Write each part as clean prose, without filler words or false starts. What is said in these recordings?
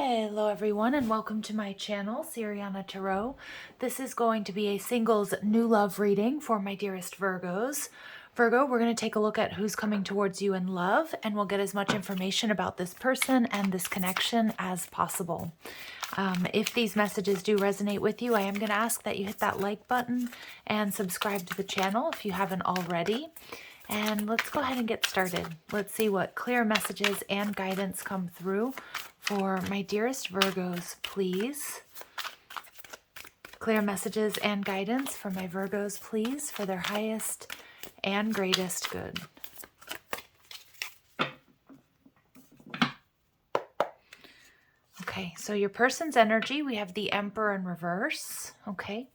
Hello everyone and welcome to my channel, Siriana Tarot. This is going to be a singles new love reading for my dearest Virgos. Virgo, we're going to take a look at who's coming towards you in love, and we'll get as much information about this person and this connection as possible. If these messages do resonate with you, I am going to ask that you hit that like button and subscribe to the channel if you haven't already. And let's go ahead and get started. Let's see what clear messages and guidance come through for my dearest Virgos, please. Clear messages and guidance for my Virgos, please, for their highest and greatest good. Okay, so your person's energy, we have the Emperor in reverse, okay?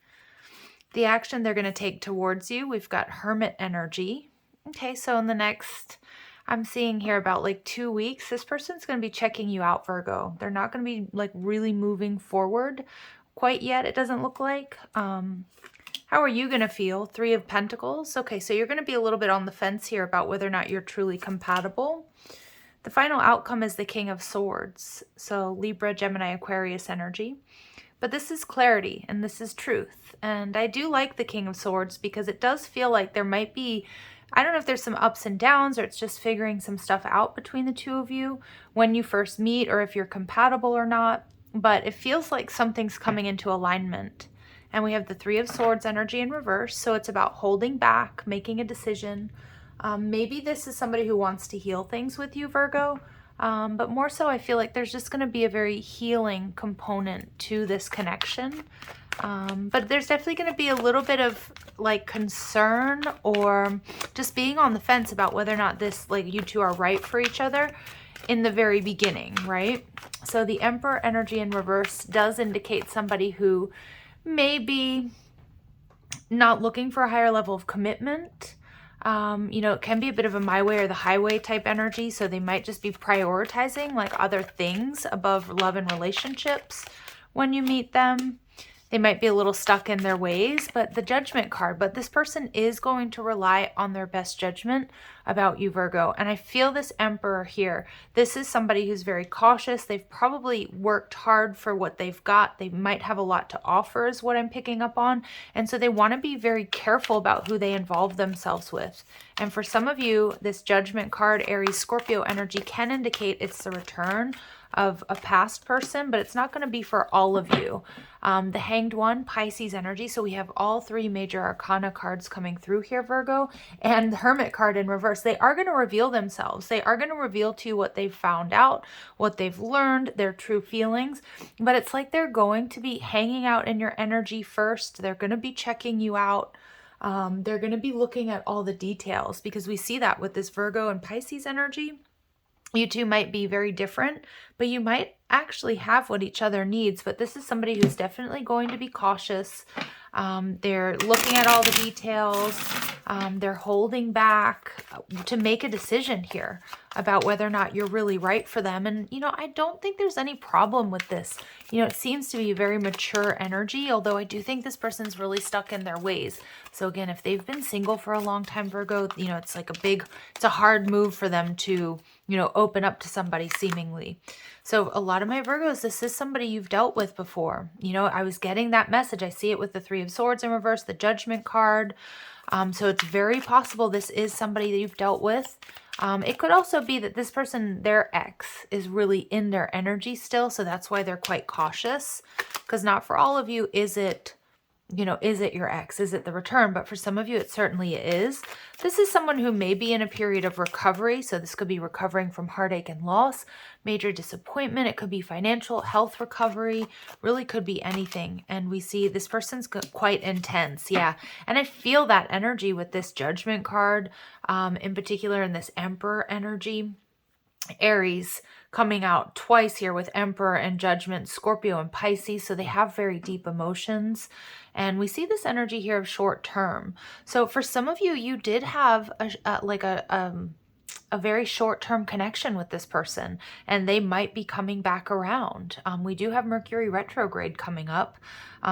The action they're going to take towards you, we've got Hermit energy. Okay, so in the next, I'm seeing here about like 2 weeks, this person's going to be checking you out, Virgo. They're not going to be like really moving forward quite yet, it doesn't look like. How are you going to feel? 3 of Pentacles. Okay, so you're going to be a little bit on the fence here about whether or not you're truly compatible. The final outcome is the King of Swords. So Libra, Gemini, Aquarius energy. But this is clarity and this is truth. And I do like the King of Swords because it does feel like there might be, I don't know if there's some ups and downs or it's just figuring some stuff out between the two of you when you first meet, or if you're compatible or not. But it feels like something's coming into alignment. And we have the 3 of Swords energy in reverse. So it's about holding back, making a decision. Maybe this is somebody who wants to heal things with you, Virgo. But more so, I feel like there's just going to be a very healing component to this connection. But there's definitely going to be a little bit of like concern or just being on the fence about whether or not this, like, you two are right for each other in the very beginning, right? So the Emperor energy in reverse does indicate somebody who may be not looking for a higher level of commitment. You know, it can be a bit of a my way or the highway type energy. So they might just be prioritizing like other things above love and relationships when you meet them. They might be a little stuck in their ways, but the Judgment card, but this person is going to rely on their best judgment about you, Virgo. And I feel this Emperor here. This is somebody who's very cautious. They've probably worked hard for what they've got. They might have a lot to offer is what I'm picking up on. And so they want to be very careful about who they involve themselves with. And for some of you, this Judgment card, Aries, Scorpio energy can indicate it's the return of a past person, but it's not going to be for all of you. The Hanged One, Pisces energy. So we have all 3 major arcana cards coming through here, Virgo, and the Hermit card in reverse. They are going to reveal themselves. They are going to reveal to you what they've found out, what they've learned, their true feelings. But it's like they're going to be hanging out in your energy first. They're going to be checking you out. They're going to be looking at all the details, because we see that with this Virgo and Pisces energy. You two might be very different, but you might actually have what each other needs. But this is somebody who's definitely going to be cautious. They're looking at all the details. They're holding back to make a decision here about whether or not you're really right for them. And, you know, I don't think there's any problem with this. You know, it seems to be a very mature energy, although I do think this person's really stuck in their ways. So again, if they've been single for a long time, Virgo, you know, it's like it's a hard move for them to, you know, open up to somebody seemingly. So a lot of my Virgos, this is somebody you've dealt with before. You know, I was getting that message. I see it with the 3 of Swords in reverse, the Judgment card. So it's very possible this is somebody that you've dealt with. It could also be that this person, their ex, is really in their energy still. So that's why they're quite cautious, because not for all of you is it, you know, is it your ex? Is it the return? But for some of you, it certainly is. This is someone who may be in a period of recovery. So this could be recovering from heartache and loss, major disappointment. It could be financial, health recovery, really could be anything. And we see this person's quite intense. Yeah. And I feel that energy with this Judgment card, in particular in this Emperor energy. Aries coming out twice here with Emperor and Judgment, Scorpio and Pisces. So they have very deep emotions. And we see this energy here of short term. So for some of you, you did have a very short-term connection with this person, and they might be coming back around. We do have Mercury retrograde coming up.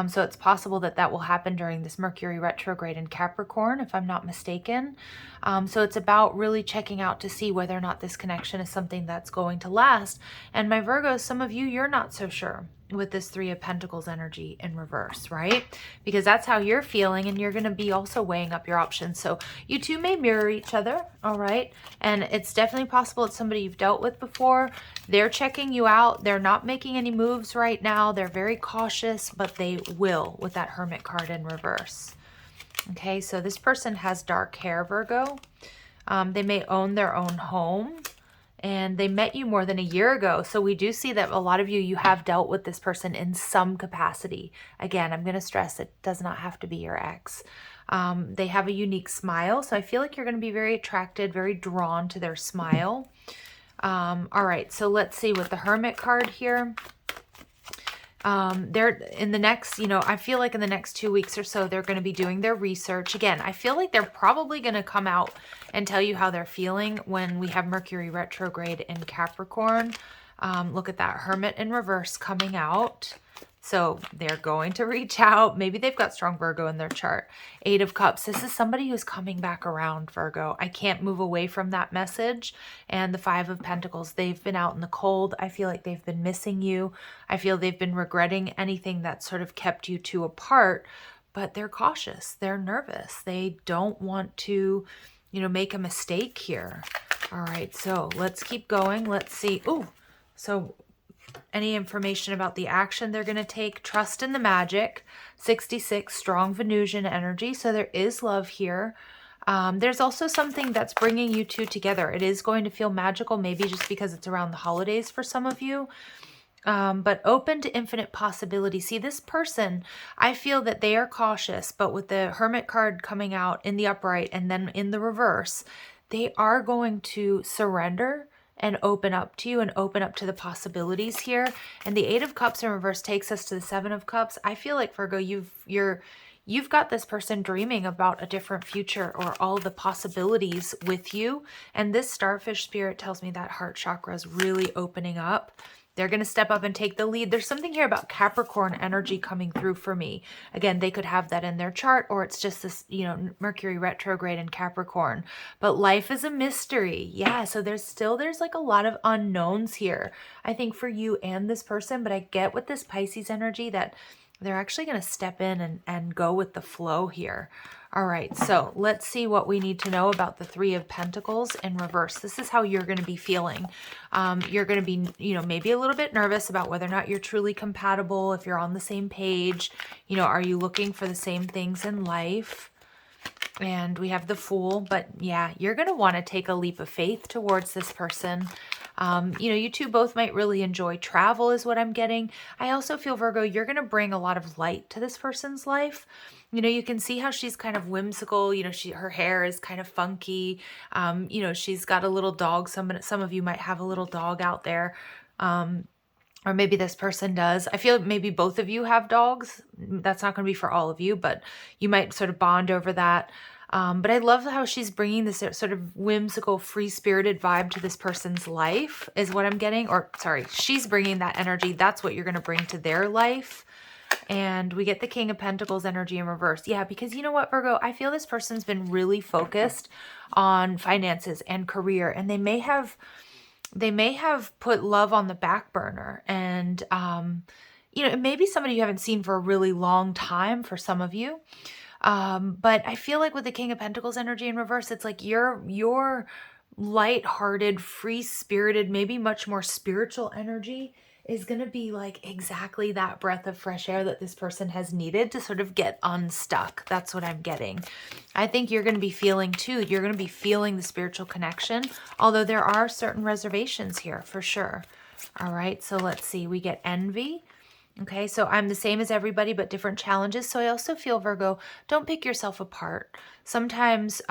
So it's possible that that will happen during this Mercury retrograde in Capricorn, if I'm not mistaken. So it's about really checking out to see whether or not this connection is something that's going to last. And my Virgos, some of you, you're not so sure with this Three of Pentacles energy in reverse, right? Because that's how you're feeling, and you're going to be also weighing up your options. So you two may mirror each other, all right? And it's definitely possible it's somebody you've dealt with before. They're checking you out. They're not making any moves right now. They're very cautious, but they will with that Hermit card in reverse. Okay, so this person has dark hair, Virgo. They may own their own home. And they met you more than a year ago. So we do see that a lot of you have dealt with this person in some capacity. Again, I'm going to stress it does not have to be your ex. They have a unique smile. So I feel like you're going to be very attracted, very drawn to their smile. All right, so let's see with the Hermit card here. They're in the next, I feel like in the next 2 weeks or so, they're going to be doing their research. Again, I feel like they're probably going to come out and tell you how they're feeling when we have Mercury retrograde in Capricorn. Look at that Hermit in reverse coming out. So they're going to reach out. Maybe they've got strong Virgo in their chart. Eight of Cups. This is somebody who's coming back around, Virgo. I can't move away from that message. And the Five of Pentacles. They've been out in the cold. I feel like they've been missing you. I feel they've been regretting anything that sort of kept you two apart. But they're cautious. They're nervous. They don't want to, make a mistake here. All right, so let's keep going. Let's see. Ooh, so any information about the action they're going to take. Trust in the magic. 66, strong Venusian energy. So there is love here. There's also something that's bringing you two together. It is going to feel magical, maybe just because it's around the holidays for some of you. But open to infinite possibility. See, this person, I feel that they are cautious, but with the Hermit card coming out in the upright and then in the reverse, they are going to surrender and open up to you and open up to the possibilities here. And the Eight of Cups in reverse takes us to the Seven of Cups. I feel like, Virgo, you've got this person dreaming about a different future or all the possibilities with you. And this starfish spirit tells me that heart chakra is really opening up. They're going to step up and take the lead. There's something here about Capricorn energy coming through for me. Again, they could have that in their chart, or it's just this, Mercury retrograde in Capricorn. But life is a mystery. Yeah, so there's like a lot of unknowns here, I think, for you and this person. But I get with this Pisces energy that they're actually going to step in and go with the flow here. All right, so let's see what we need to know about the Three of Pentacles in reverse. This is how you're going to be feeling. You're going to be, maybe a little bit nervous about whether or not you're truly compatible, if you're on the same page. Are you looking for the same things in life? And we have the Fool, but yeah, you're going to want to take a leap of faith towards this person. You two both might really enjoy travel is what I'm getting. I also feel, Virgo, you're going to bring a lot of light to this person's life. You can see how she's kind of whimsical. Her hair is kind of funky. She's got a little dog. Some of you might have a little dog out there. Or maybe this person does. I feel maybe both of you have dogs. That's not going to be for all of you, but you might sort of bond over that. But I love how she's bringing this sort of whimsical, free-spirited vibe to this person's life is what I'm getting. Or sorry, she's bringing that energy. That's what you're going to bring to their life. And we get the King of Pentacles energy in reverse. Yeah, because you know what, Virgo? I feel this person's been really focused on finances and career. And they may have put love on the back burner. And, it may be somebody you haven't seen for a really long time for some of you. But I feel like with the King of Pentacles energy in reverse, it's like your light-hearted, free-spirited, maybe much more spiritual energy is going to be like exactly that breath of fresh air that this person has needed to sort of get unstuck. That's what I'm getting. I think you're going to be feeling too. You're going to be feeling the spiritual connection, although there are certain reservations here for sure. All right, so let's see. We get envy. Okay, so I'm the same as everybody, but different challenges. So I also feel, Virgo, don't pick yourself apart. Sometimes,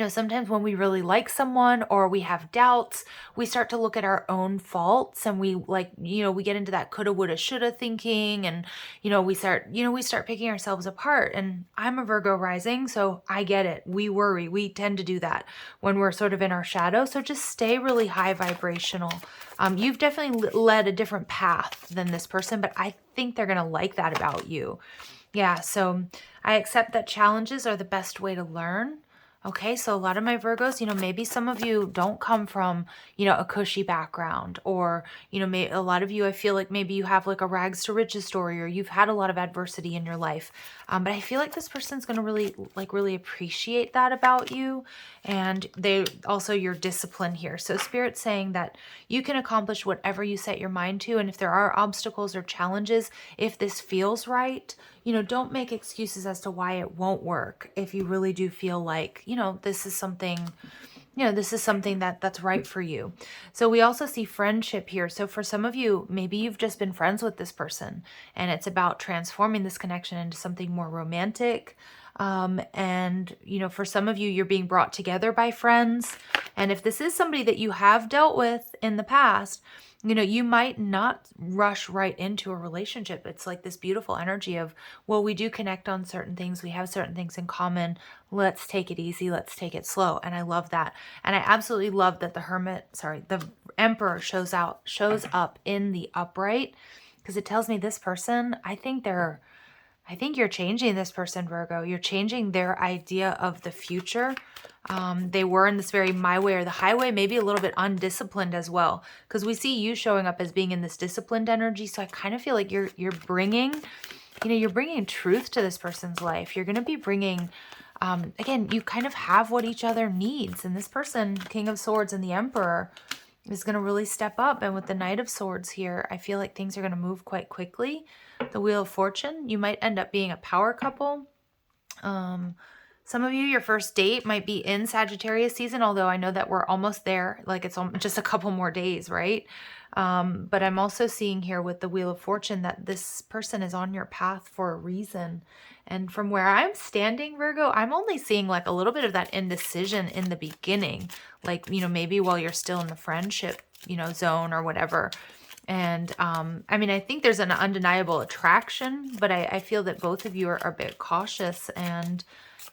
sometimes when we really like someone or we have doubts, we start to look at our own faults and we get into that coulda, woulda, shoulda thinking. And, we start picking ourselves apart. And I'm a Virgo rising, so I get it. We worry. We tend to do that when we're sort of in our shadow. So just stay really high vibrational. You've definitely led a different path than this person, but I think they're going to like that about you. Yeah, so I accept that challenges are the best way to learn. Okay, so a lot of my Virgos, maybe some of you don't come from, a cushy background, or, a lot of you, I feel like maybe you have like a rags to riches story, or you've had a lot of adversity in your life. But I feel like this person's going to really appreciate that about you. And they also your discipline here. So Spirit's saying that you can accomplish whatever you set your mind to. And if there are obstacles or challenges, if this feels right, don't make excuses as to why it won't work. If you really do feel like, this is something, that's right for you. So we also see friendship here. So for some of you, maybe you've just been friends with this person and it's about transforming this connection into something more romantic. And, for some of you, you're being brought together by friends. And if this is somebody that you have dealt with in the past, you might not rush right into a relationship. It's like this beautiful energy of, well, we do connect on certain things. We have certain things in common. Let's take it easy. Let's take it slow. And I love that. And I absolutely love that the Emperor shows up in the upright, because it tells me this person, I think you're changing this person, Virgo. You're changing their idea of the future. They were in this very my way or the highway, maybe a little bit undisciplined as well, because we see you showing up as being in this disciplined energy. So I kind of feel like you're bringing, you're bringing truth to this person's life. You're going to be bringing, again, you kind of have what each other needs. And this person, King of Swords and the Emperor, is going to really step up. And with the Knight of Swords here, I feel like things are going to move quite quickly. The Wheel of Fortune, you might end up being a power couple. Some of you, your first date might be in Sagittarius season, although I know that we're almost there. Like it's just a couple more days, right? But I'm also seeing here with the Wheel of Fortune that this person is on your path for a reason. And from where I'm standing, Virgo, I'm only seeing like a little bit of that indecision in the beginning. Like, maybe while you're still in the friendship, zone or whatever. And I think there's an undeniable attraction, but I feel that both of you are a bit cautious and,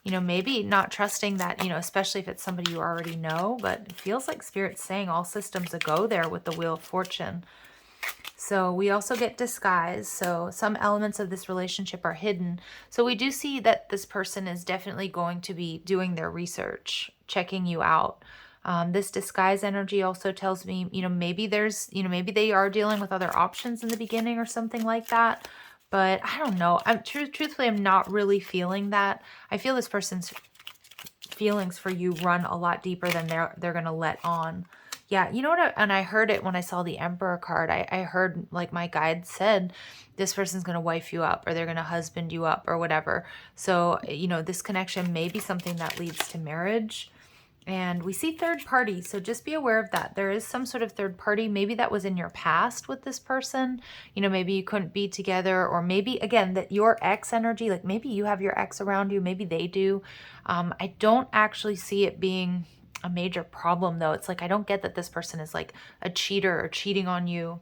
maybe not trusting that, especially if it's somebody you already know, but it feels like Spirit's saying all systems a go there with the Wheel of Fortune. So we also get disguise. So some elements of this relationship are hidden. So we do see that this person is definitely going to be doing their research, checking you out. This disguise energy also tells me, maybe maybe they are dealing with other options in the beginning or something like that. But I don't know. Truthfully, I'm not really feeling that. I feel this person's feelings for you run a lot deeper than they're going to let on. Yeah, you know what? And I heard it when I saw the Emperor card. I heard, like my guide said, this person's going to wife you up or they're going to husband you up or whatever. So, this connection may be something that leads to marriage. And we see third party, so just be aware of that. There is some sort of third party. Maybe that was in your past with this person. Maybe you couldn't be together, or maybe, again, that your ex energy, like maybe you have your ex around you, maybe they do. I don't actually see it being a major problem, though. It's like I don't get that this person is like a cheater or cheating on you.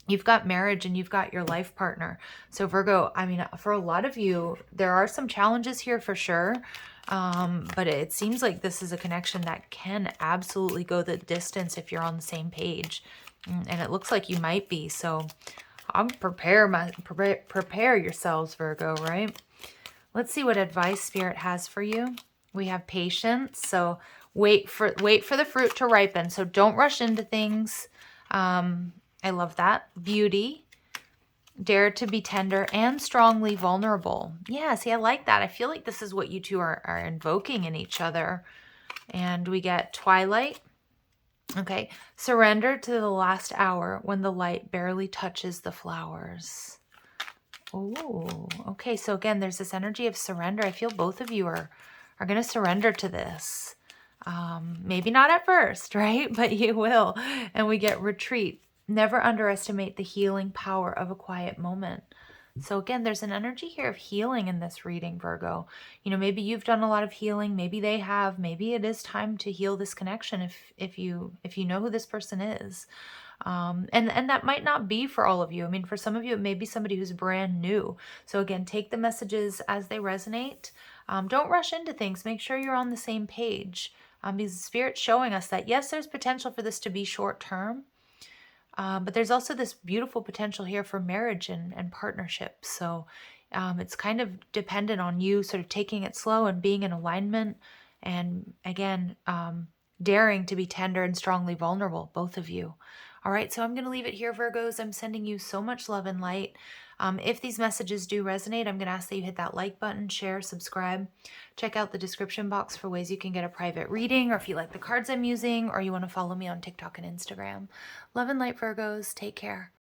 You've got marriage and you've got your life partner. So Virgo, for a lot of you, there are some challenges here for sure. But it seems like this is a connection that can absolutely go the distance if you're on the same page. And it looks like you might be. So prepare yourselves, Virgo, right? Let's see what advice Spirit has for you. We have patience. So wait for the fruit to ripen. So don't rush into things. I love that. Beauty. Dare to be tender and strongly vulnerable. Yeah, see, I like that. I feel like this is what you two are invoking in each other. And we get Twilight. Okay. Surrender to the last hour when the light barely touches the flowers. Oh, okay. So again, there's this energy of surrender. I feel both of you are going to surrender to this. Maybe not at first, right? But you will. And we get retreat. Never underestimate the healing power of a quiet moment. So again, there's an energy here of healing in this reading, Virgo. Maybe you've done a lot of healing. Maybe they have. Maybe it is time to heal this connection if you know who this person is. And that might not be for all of you. For some of you, it may be somebody who's brand new. So again, take the messages as they resonate. Don't rush into things. Make sure you're on the same page. Because Spirit's showing us that, yes, there's potential for this to be short term. But there's also this beautiful potential here for marriage and partnership. So it's kind of dependent on you sort of taking it slow and being in alignment And again, daring to be tender and strongly vulnerable, both of you. All right, so I'm going to leave it here, Virgos. I'm sending you so much love and light. If these messages do resonate, I'm going to ask that you hit that like button, share, subscribe. Check out the description box for ways you can get a private reading, or if you like the cards I'm using, or you want to follow me on TikTok and Instagram. Love and light, Virgos. Take care.